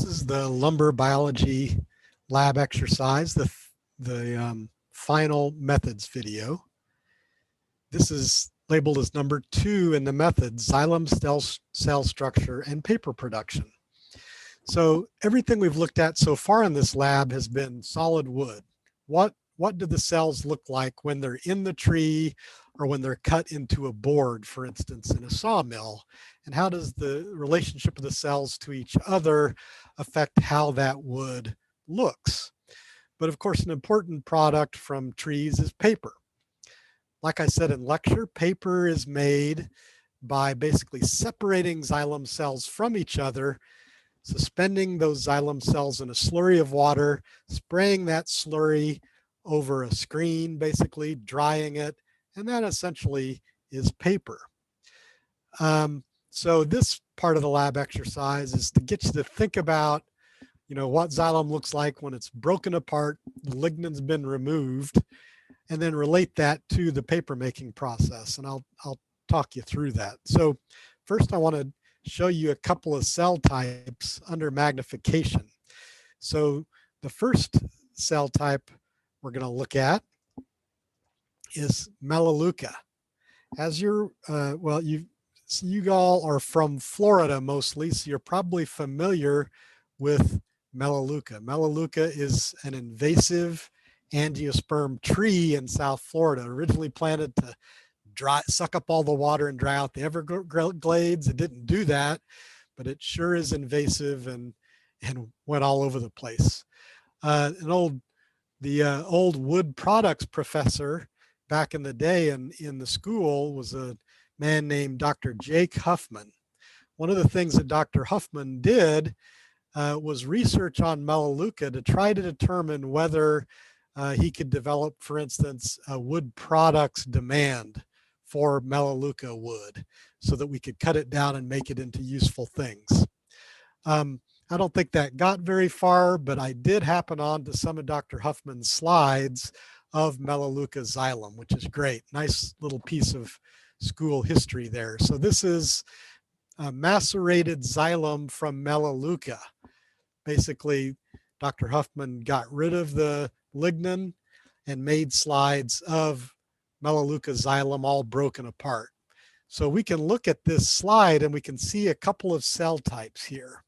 This is the lumber biology lab exercise, the final methods video. This is labeled as number 2 in the methods, xylem cell structure and paper production. So everything we've looked at so far in this lab has been solid wood. What do the cells look like when they're in the tree or when they're cut into a board, for instance, in a sawmill? And how does the relationship of the cells to each other affect how that wood looks? But of course, an important product from trees is paper. Like I said in lecture, paper is made by basically separating xylem cells from each other, suspending those xylem cells in a slurry of water, spraying that slurry over a screen, basically drying it, and that essentially is paper. So this part of the lab exercise is to get you to think about, what xylem looks like when it's broken apart, the lignan's been removed, and then relate that to the paper making process. And I'll talk you through that. So first I want to show you a couple of cell types under magnification. So the first cell type we're going to look at is Melaleuca. As you're, you all are from Florida mostly, so you're probably familiar with Melaleuca. Melaleuca is an invasive angiosperm tree in South Florida, originally planted to suck up all the water and dry out the Everglades. It didn't do that, but it sure is invasive and went all over the place. The old wood products professor back in the day in the school was a man named Dr. Jake Huffman. One of the things that Dr. Huffman did was research on Melaleuca to try to determine whether he could develop, for instance, a wood products demand for Melaleuca wood so that we could cut it down and make it into useful things. I don't think that got very far, but I did happen on to some of Dr. Huffman's slides of Melaleuca xylem, which is great. Nice little piece of school history there. So this is a macerated xylem from Melaleuca. Basically, Dr. Huffman got rid of the lignin and made slides of Melaleuca xylem all broken apart. So we can look at this slide and we can see a couple of cell types here.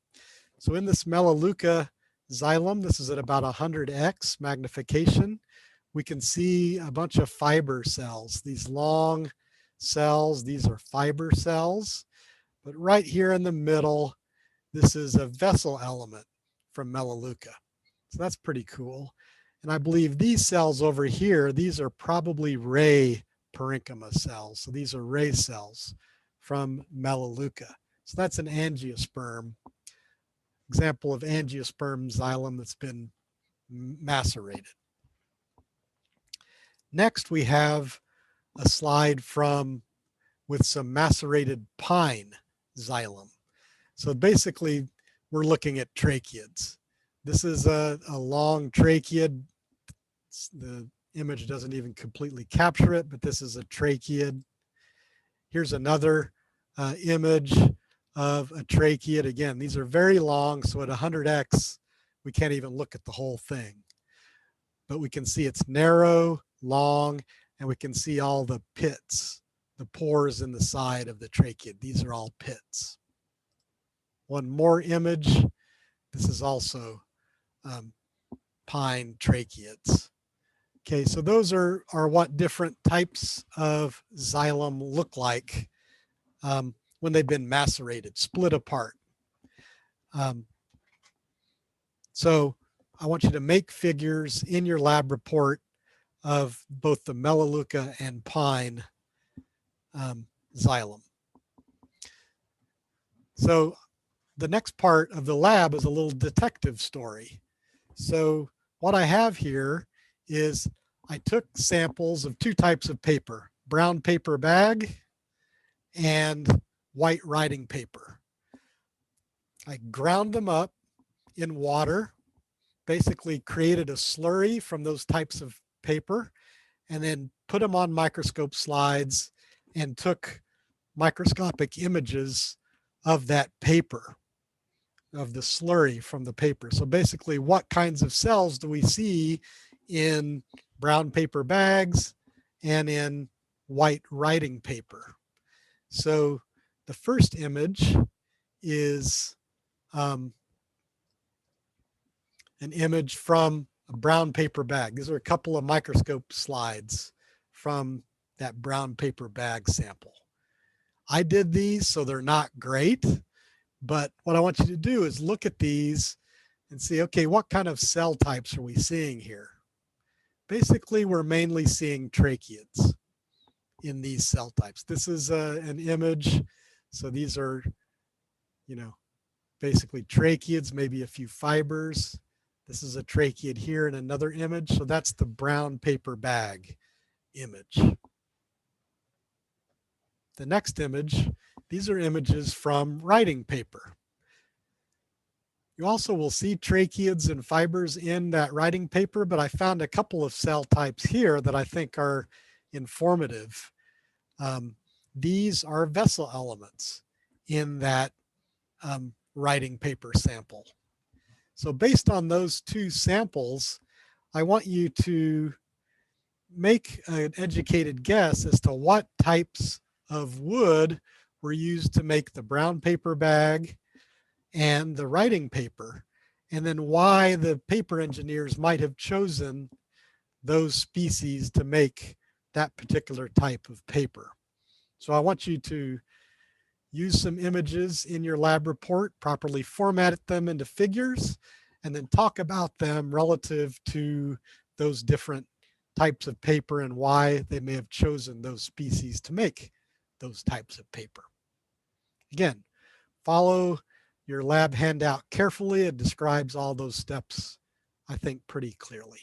So in this Melaleuca xylem, this is at about 100x magnification, we can see a bunch of fiber cells. These long cells, these are fiber cells. But right here in the middle, this is a vessel element from Melaleuca. So that's pretty cool. And I believe these cells over here, these are probably ray parenchyma cells. So these are ray cells from Melaleuca. So that's an angiosperm, example of angiosperm xylem that's been macerated. Next, we have a slide with some macerated pine xylem. So basically, we're looking at tracheids. This is a long tracheid. The image doesn't even completely capture it, but this is a tracheid. Here's another image of a tracheid. Again, these are very long, so at 100x, we can't even look at the whole thing. But we can see it's narrow, long, and we can see all the pits, the pores in the side of the tracheid. These are all pits. One more image. This is also pine tracheids. Okay, so those are what different types of xylem look like when they've been macerated, split apart. So I want you to make figures in your lab report of both the Melaleuca and pine xylem. So the next part of the lab is a little detective story. So what I have here is I took samples of 2 types of paper, brown paper bag and white writing paper. I ground them up in water, basically created a slurry from those types of paper, and then put them on microscope slides and took microscopic images of that paper. of the slurry from the paper. So basically, what kinds of cells do we see in brown paper bags and in white writing paper? So the first image is an image from a brown paper bag. These are a couple of microscope slides from that brown paper bag sample. I did these, so they're not great, but what I want you to do is look at these and see, okay, what kind of cell types are we seeing here? Basically, we're mainly seeing tracheids in these cell types. This is an image. So these are, basically tracheids, maybe a few fibers. This is a tracheid here in another image. So that's the brown paper bag image. The next image, these are images from writing paper. You also will see tracheids and fibers in that writing paper, but I found a couple of cell types here that I think are informative. These are vessel elements in that writing paper sample. So based on those two samples, I want you to make an educated guess as to what types of wood were used to make the brown paper bag and the writing paper, and then why the paper engineers might have chosen those species to make that particular type of paper. So I want you to use some images in your lab report, properly format them into figures, and then talk about them relative to those different types of paper and why they may have chosen those species to make those types of paper. Again, follow your lab handout carefully. It describes all those steps, I think, pretty clearly.